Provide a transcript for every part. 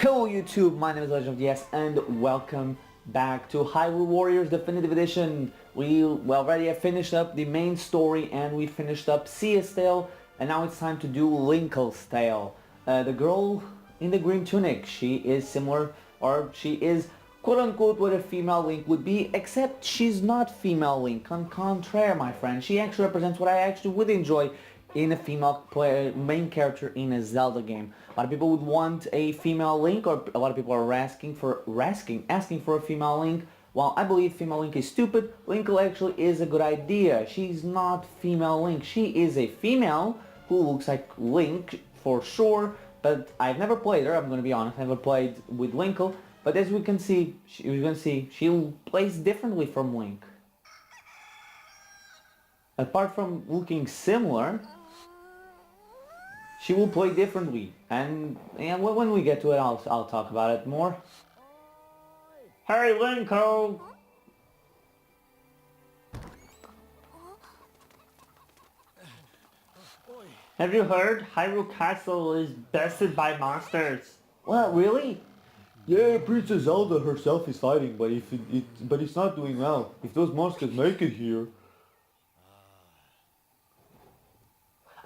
Hello YouTube, my name is Legend of DS and welcome back to Hyrule Warriors Definitive Edition. We already have finished up the main story and we finished up Sia's tale, and now it's time to do Linkle's tale. The girl in the green tunic, she is similar, or she is quote-unquote what a female Link would be, except she's not female Link. On contraire, my friend, she actually represents what I actually would enjoy in a female player, main character in a Zelda game. A lot of people would want a female Link, or a lot of people are asking for a female Link. While I believe female Link is stupid, Linkle actually is a good idea. She's not female Link. She is a female who looks like Link for sure, but I've never played her. I'm gonna be honest. I've never played with Linkle, but as we can see, she plays differently from Link. Apart from looking similar, she will play differently, and when we get to it, I'll talk about it more. Hey, Linkle! Have you heard? Hyrule Castle is bested by monsters. What, really? Yeah, Princess Zelda herself is fighting, but it's not doing well. If those monsters make it here.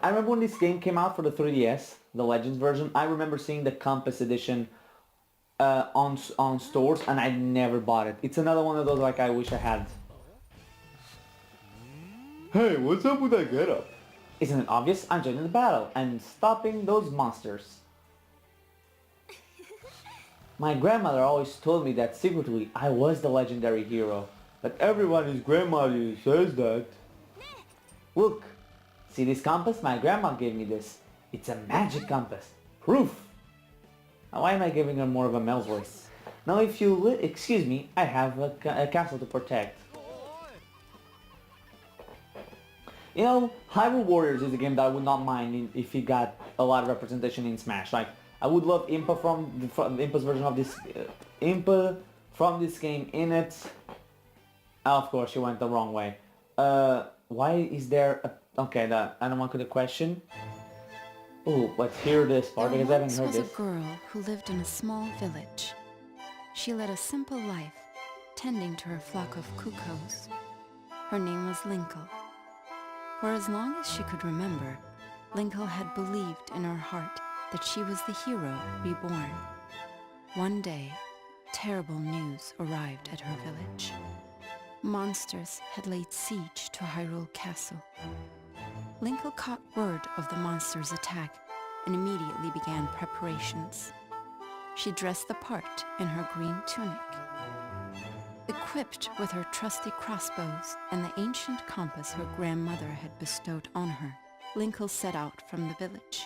I remember when this game came out for the 3DS, the Legends version, I remember seeing the Compass edition on stores, and I never bought it. It's another one of those like I wish I had. Hey, what's up with that getup? Isn't it obvious? I'm joining the battle and stopping those monsters. My grandmother always told me that secretly I was the legendary hero. But everybody's grandmother says that. Look, see this compass? My grandma gave me this. It's a magic compass. Proof! Now, why am I giving her more of a male voice? Now if you excuse me, I have a castle to protect. You know, Hyrule Warriors is a game that I would not mind if it got a lot of representation in Smash. Like, I would love Impa from Impa's version of this, Impa from this game in it. Oh, of course, she went the wrong way. Why is there a... Okay, I don't want to the question. Oh, let's hear this part because I haven't heard this. There was a girl who lived in a small village. She led a simple life, tending to her flock of cuckoos. Her name was Linkle. For as long as she could remember, Linkle had believed in her heart that she was the hero reborn. One day, terrible news arrived at her village. Monsters had laid siege to Hyrule Castle. Linkle caught word of the monsters' attack and immediately began preparations. She dressed the part in her green tunic. Equipped with her trusty crossbows and the ancient compass her grandmother had bestowed on her, Linkle set out from the village.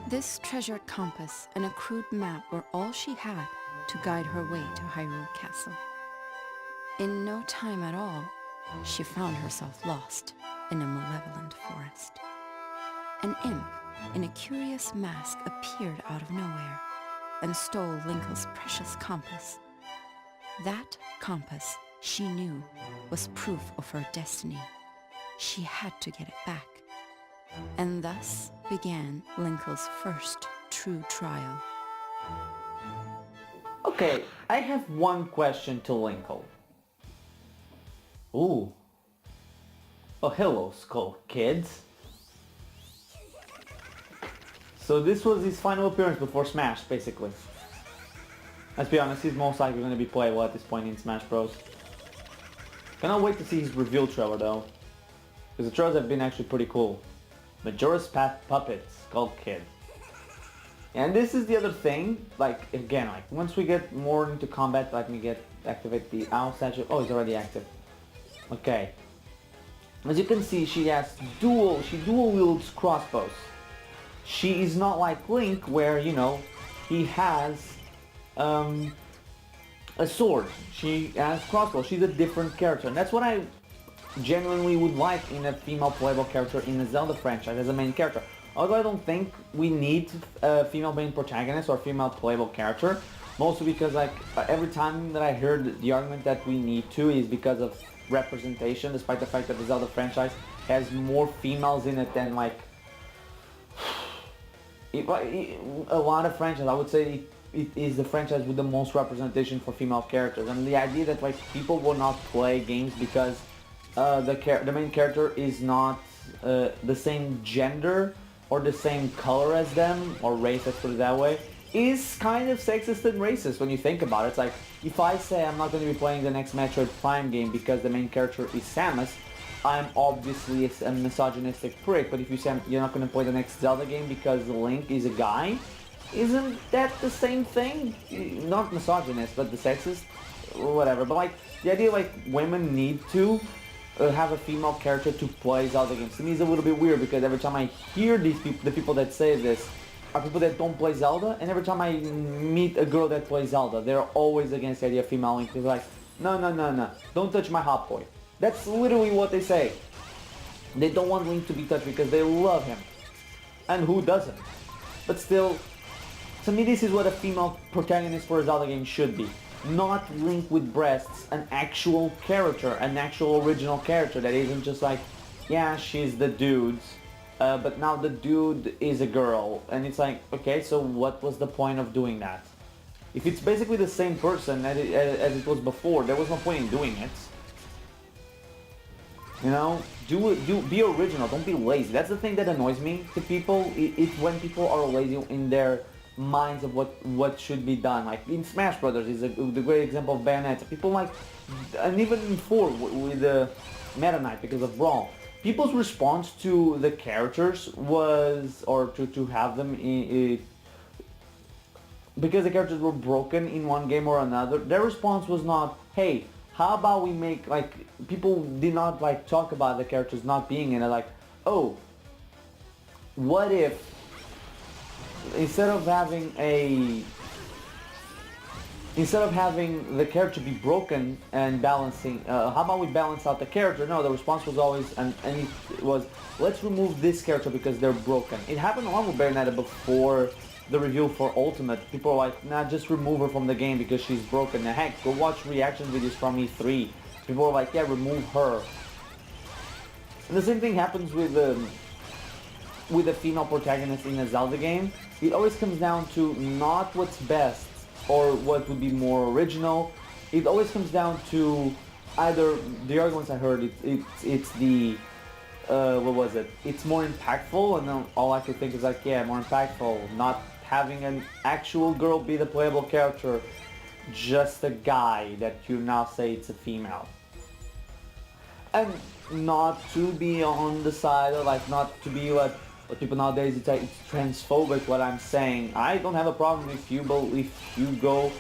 This treasured compass and a crude map were all she had to guide her way to Hyrule Castle. In no time at all, she found herself lost in a malevolent forest. An imp in a curious mask appeared out of nowhere and stole Linkle's precious compass. That compass, she knew, was proof of her destiny. She had to get it back. And thus began Linkle's first true trial. Okay, I have one question to Linkle. Ooh. Oh, hello, Skull Kids. So this was his final appearance before Smash, basically. Let's be honest, he's most likely going to be playable at this point in Smash Bros. Cannot wait to see his reveal trailer though, because the trailers have been actually pretty cool. Majora's Path Puppet, Skull Kid. And this is the other thing, like, again, like, once we get more into combat, let me activate the owl statue. Oh, it's already active. Okay. As you can see, she dual wields crossbows. She is not like Link, where, you know, he has a sword. She has crossbows. She's a different character, and that's what I genuinely would like in a female playable character in the Zelda franchise as a main character. Although I don't think we need a female main protagonist or female playable character, mostly because like every time that I heard the argument that we need to is because of representation, despite the fact that the Zelda franchise has more females in it than like a lot of franchises. I would say it is the franchise with the most representation for female characters, and the idea that like people will not play games because the main character is not the same gender or the same color as them, or race, let's put it that way, is kind of sexist and racist when you think about it. It's like, if I say I'm not going to be playing the next Metroid Prime game because the main character is Samus, I'm obviously a misogynistic prick. But if you say you're not going to play the next Zelda game because Link is a guy, isn't that the same thing? Not misogynist, but the sexist, or whatever. But like, the idea like women need to have a female character to play Zelda games, to me is a little bit weird, because every time I hear these people, the people that say this are people that don't play Zelda, and every time I meet a girl that plays Zelda, they're always against the idea of female Link. They're like, no, no, no, no, don't touch my hot boy. That's literally what they say. They don't want Link to be touched because they love him. And who doesn't? But still, to me this is what a female protagonist for a Zelda game should be. Not Link with breasts, an actual character, an actual original character that isn't just like, yeah, she's the dude, but now the dude is a girl. And it's like, okay, so what was the point of doing that? If it's basically the same person as it was before, there was no point in doing it. You know, be original, don't be lazy. That's the thing that annoys me to people. It's when people are lazy in their minds of what should be done. Like in Smash Brothers is the great example of Bayonetta. People like, and even in 4 with the Meta Knight because of Brawl, people's response to the characters was, or to have them because the characters were broken in one game or another, their response was not, hey, how about we make, like, people did not like talk about the characters not being in it, like, oh, what if instead of having the character be broken and balancing, how about we balance out the character? No, the response was always, and it was, let's remove this character because they're broken. It happened along with Bayonetta before the reveal for Ultimate. People are like, nah, just remove her from the game because she's broken. Now, heck, go watch reaction videos from E3. People are like, yeah, remove her. And the same thing happens with a female protagonist in a Zelda game. It always comes down to not what's best or what would be more original. It always comes down to either the arguments I heard. It's the what was it? It's more impactful, and then all I could think is like, yeah, more impactful. Not having an actual girl be the playable character, just a guy that you now say it's a female. And not to be on the side of like, not to be what people nowadays, it's transphobic what I'm saying. I don't have a problem if you go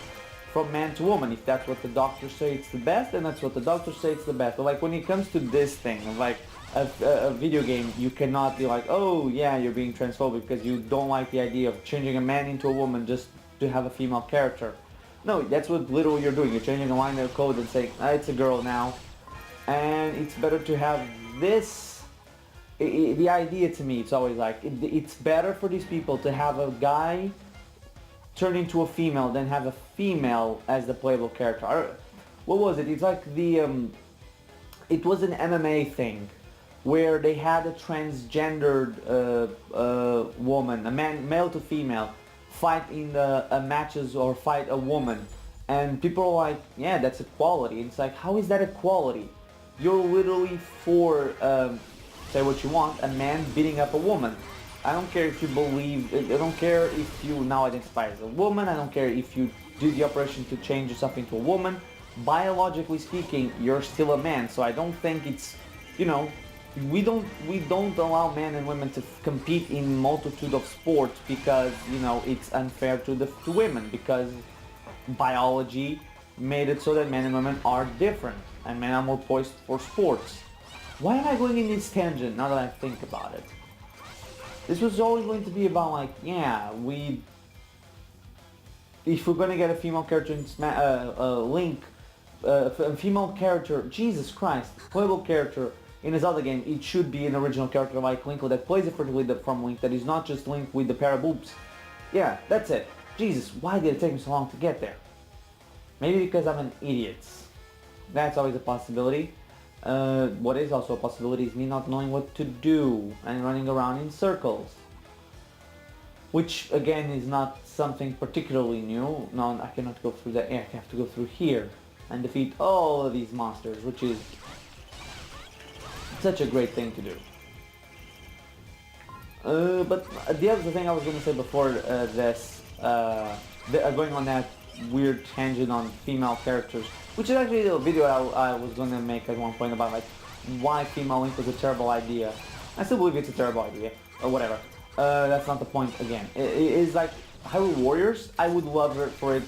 from man to woman. If that's what the doctors say it's the best, then that's what the doctors say it's the best. But like when it comes to this thing of like a video game, you cannot be like, oh yeah, you're being transphobic because you don't like the idea of changing a man into a woman just to have a female character. No, that's what literally you're doing. You're changing a line of code and saying, it's a girl now. And it's better to have this. The idea to me, it's always like, it's better for these people to have a guy turn into a female than have a female as the playable character. What was it? It's like it was an MMA thing where they had a transgendered woman, a male to female, fight in the matches or fight a woman. And people are like, yeah, that's equality. It's like, how is that equality? You're literally for... say what you want, a man beating up a woman. I don't care if you believe, I don't care if you now identify as a woman, I don't care if you do the operation to change yourself into a woman. Biologically speaking, you're still a man, so I don't think it's, you know, we don't allow men and women to compete in multitude of sports because, you know, it's unfair to women, because biology made it so that men and women are different, and men are more poised for sports. Why am I going in this tangent now that I think about it? This was always going to be about like, yeah, if we're going to get a female character in Link, a female character, Jesus Christ, playable character in his other game, it should be an original character like Linkle that plays differently from Link, that is not just Link with the pair of boobs. Yeah, that's it. Jesus, why did it take me so long to get there? Maybe because I'm an idiot. That's always a possibility. What is also a possibility is me not knowing what to do and running around in circles. Which again is not something particularly new. No, I cannot go through that. Yeah, I have to go through here and defeat all of these monsters, which is such a great thing to do. But the other thing I was going to say before going on that weird tangent on female characters, which is actually a video I was going to make at one point about like why female Link was a terrible idea. I still believe it's a terrible idea, or whatever. That's not the point again. It is like Hyrule Warriors, I would love it for it.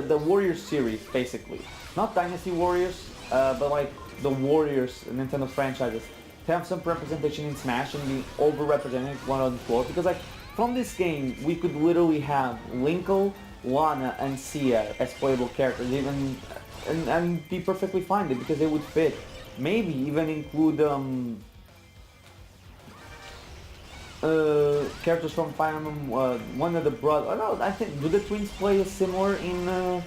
The Warriors series, basically. Not Dynasty Warriors, but like the Warriors Nintendo franchises. To have some representation in Smash and be overrepresented one on the floor. Because like, from this game, we could literally have Linkle, Lana, and Sia as playable characters, even, and be perfectly fine because they would fit. Maybe even include characters from Fire Emblem, one of the brothers. I don't know, I think, do the twins play similar in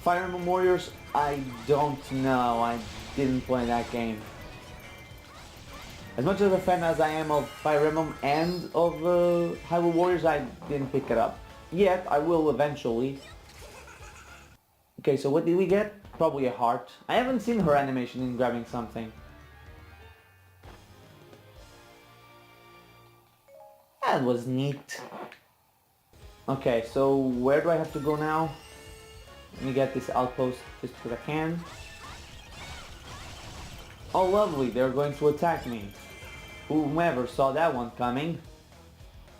Fire Emblem Warriors? I don't know, I didn't play that game. As much of a fan as I am of Fire Emblem and of Hyrule Warriors, I didn't pick it up. Yet, I will eventually. Okay, so what did we get? Probably a heart. I haven't seen her animation in grabbing something. That was neat. Okay, so where do I have to go now? Let me get this outpost just because I can. Oh lovely, they're going to attack me. Whomever saw that one coming.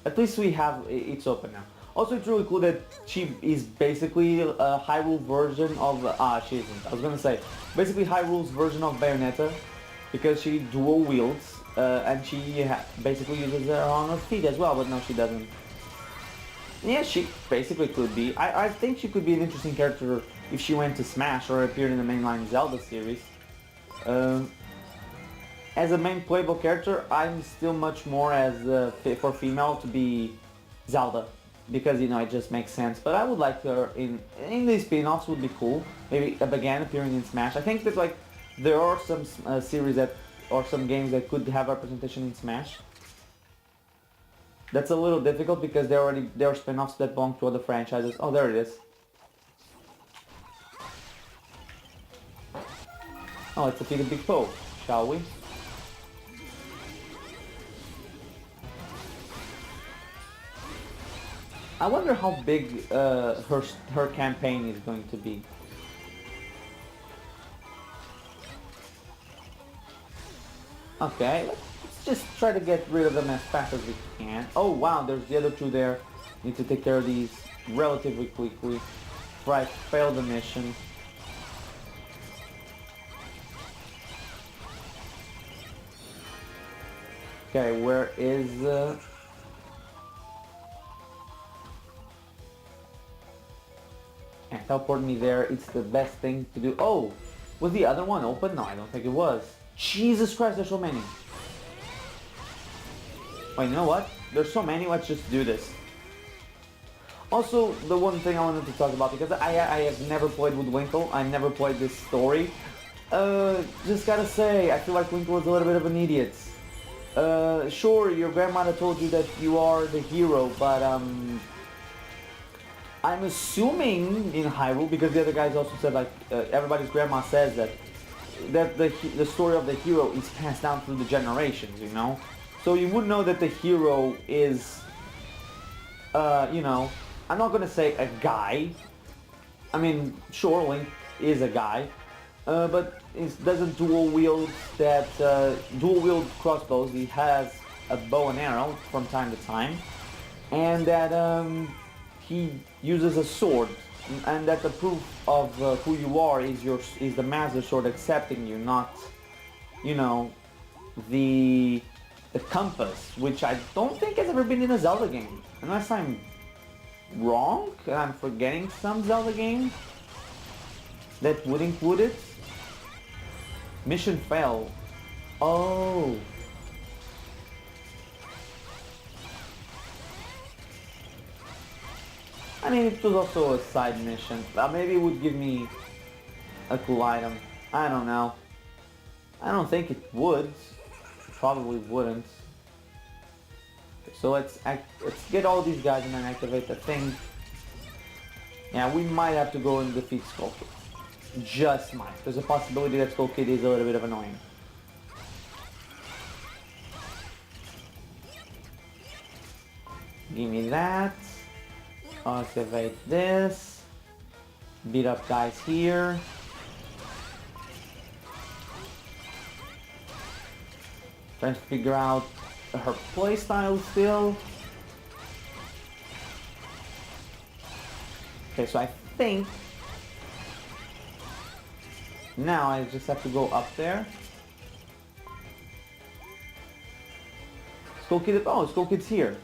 At least we have, it's open now. Also it's really cool that she is basically a Hyrule version of, she isn't. I was gonna say, basically Hyrule's version of Bayonetta. Because she dual wields, and she basically uses her on her feet as well, but no she doesn't. Yeah, she basically could be. I think she could be an interesting character if she went to Smash or appeared in the mainline Zelda series. As a main playable character, I'm still much more as for female to be Zelda, because you know it just makes sense. But I would like her in these spin-offs would be cool. Maybe again appearing in Smash. I think that like there are some series that or some games that could have representation in Smash. That's a little difficult because there are spin-offs that belong to other franchises. Oh, there it is. Oh, let's defeat a big foe, shall we? I wonder how big her campaign is going to be. Okay, let's just try to get rid of them as fast as we can. Oh wow, there's the other two there. Need to take care of these relatively quickly. Right, failed the mission. Okay, where is and teleport me there, it's the best thing to do. Oh! Was the other one open? No, I don't think it was. Jesus Christ, there's so many. Wait, you know what? There's so many, let's just do this. Also, the one thing I wanted to talk about, because I have never played with Linkle, I never played this story. Just gotta say, I feel like Linkle is a little bit of an idiot. Sure, your grandmother told you that you are the hero, but I'm assuming in Hyrule, because the other guys also said like, everybody's grandma says that the story of the hero is passed down through the generations, you know? So you would know that the hero is, you know, I'm not gonna say a guy. I mean, sure, Link is a guy, but it doesn't dual wield crossbows. He has a bow and arrow from time to time, and that he uses a sword, and that the proof of who you are is the Master Sword accepting you, not, you know, the compass, which I don't think has ever been in a Zelda game, unless I'm wrong and I'm forgetting some Zelda game that would include it. Mission fail. Oh. I mean, it was also a side mission. Maybe it would give me a cool item. I don't know. I don't think it would. It probably wouldn't. So let's get all these guys and then activate the thing. Yeah, we might have to go and defeat Skull Kid. Just might. There's a possibility that Skull Kid is a little bit of annoying. Give me that. Activate this. Beat up guys here. Trying to figure out her playstyle still. Okay, so I think now I just have to go up there. Skull Kid, oh, Skull Kid's here.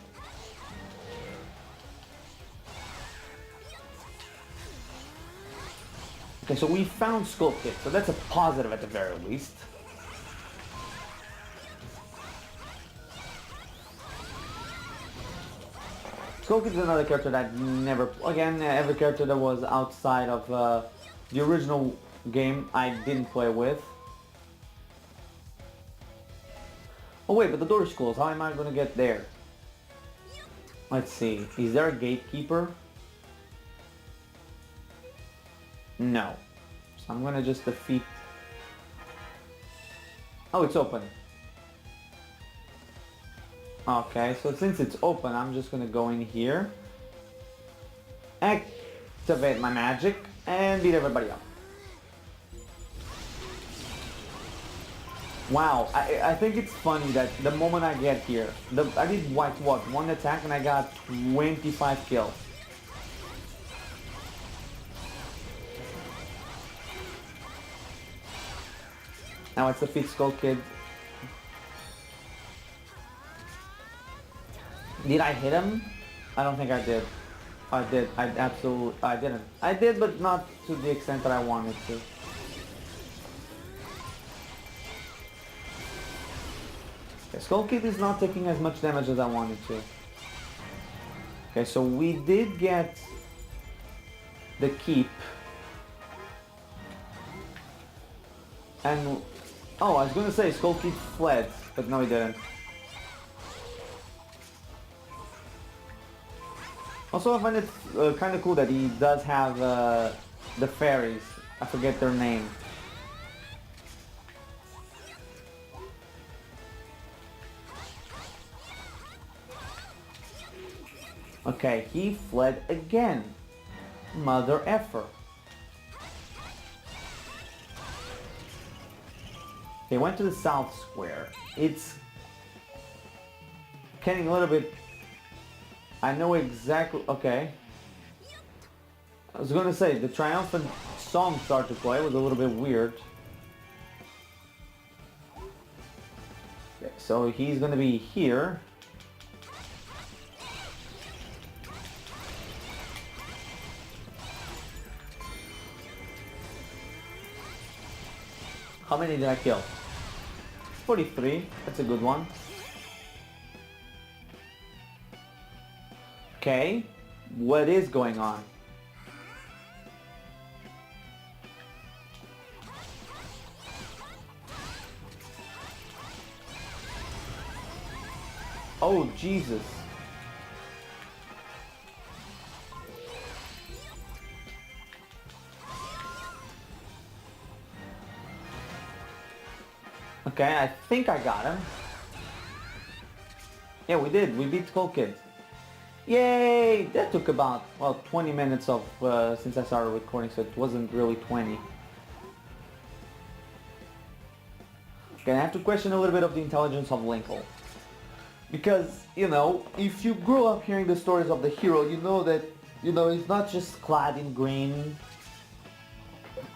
Okay, so we found Skull Kid, so that's a positive at the very least. Skull Kid is another character that never, again, every character that was outside of the original game I didn't play with. Oh wait, but the door is closed, how am I gonna get there? Let's see, is there a gatekeeper? No. So I'm gonna just defeat... Oh, it's open. Okay, so since it's open, I'm just gonna go in here, activate my magic, and beat everybody up. Wow, I think it's funny that the moment I get here, I did what, one attack and I got 25 kills. Now it's the fifth Skull Kid. Did I hit him? I don't think I did. I did. I didn't. I did, but not to the extent that I wanted to. Okay, Skull Kid is not taking as much damage as I wanted to. Okay, so we did get the keep. And, oh, I was gonna say Skull Kid fled, but no he didn't. Also, I find it kind of cool that he does have the fairies. I forget their name. Okay, he fled again. Mother effer. He went to the south square. It's getting a little bit... I know exactly... Okay. I was gonna say, the triumphant song started to play. It was a little bit weird. Okay, so he's gonna be here. How many did I kill? 43. That's a good one. Okay. What is going on? Oh, Jesus. Okay, I think I got him. Yeah, we did. We beat Skull Kid. Yay! That took about, well, 20 minutes of since I started recording, so it wasn't really 20. Okay, I have to question a little bit of the intelligence of Linkle. Because, you know, if you grew up hearing the stories of the hero, you know that, you know, he's not just clad in green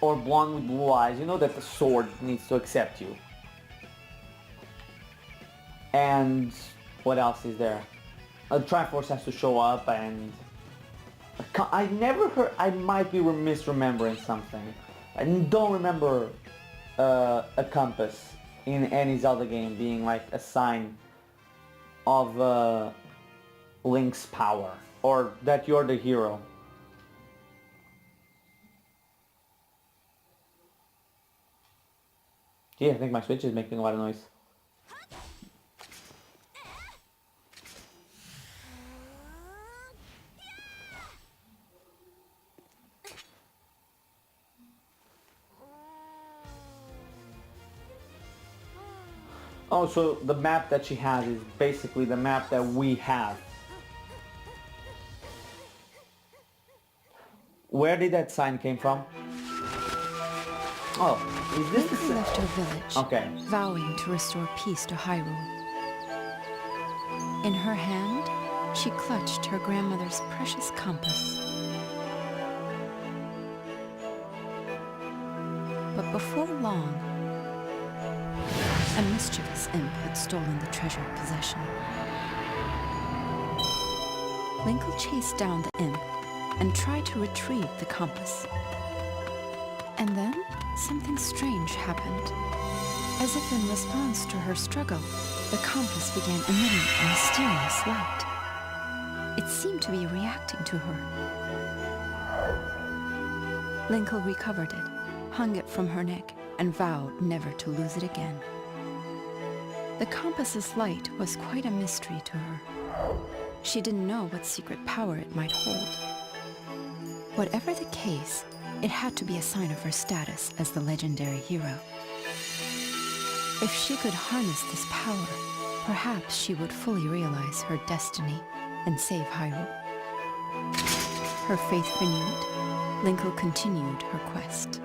or blonde with blue eyes. You know that the sword needs to accept you. And what else is there? A Triforce has to show up, and I never heard. I might be misremembering something. I don't remember a compass in any Zelda game being like a sign of Link's power, or that you're the hero. Gee, I think my Switch is making a lot of noise. Oh, so the map that she has is basically the map that we have. Where did that sign came from? Oh, is this the Linkle sign? left her village, Okay. vowing to restore peace to Hyrule. In her hand, she clutched her grandmother's precious compass. But before long, a mischievous imp had stolen the treasured possession. Linkle chased down the imp and tried to retrieve the compass. And then something strange happened. As if in response to her struggle, the compass began emitting a mysterious light. It seemed to be reacting to her. Linkle recovered it, hung it from her neck, and vowed never to lose it again. The compass's light was quite a mystery to her. She didn't know what secret power it might hold. Whatever the case, it had to be a sign of her status as the legendary hero. If she could harness this power, perhaps she would fully realize her destiny and save Hyrule. Her faith renewed, Linkle continued her quest.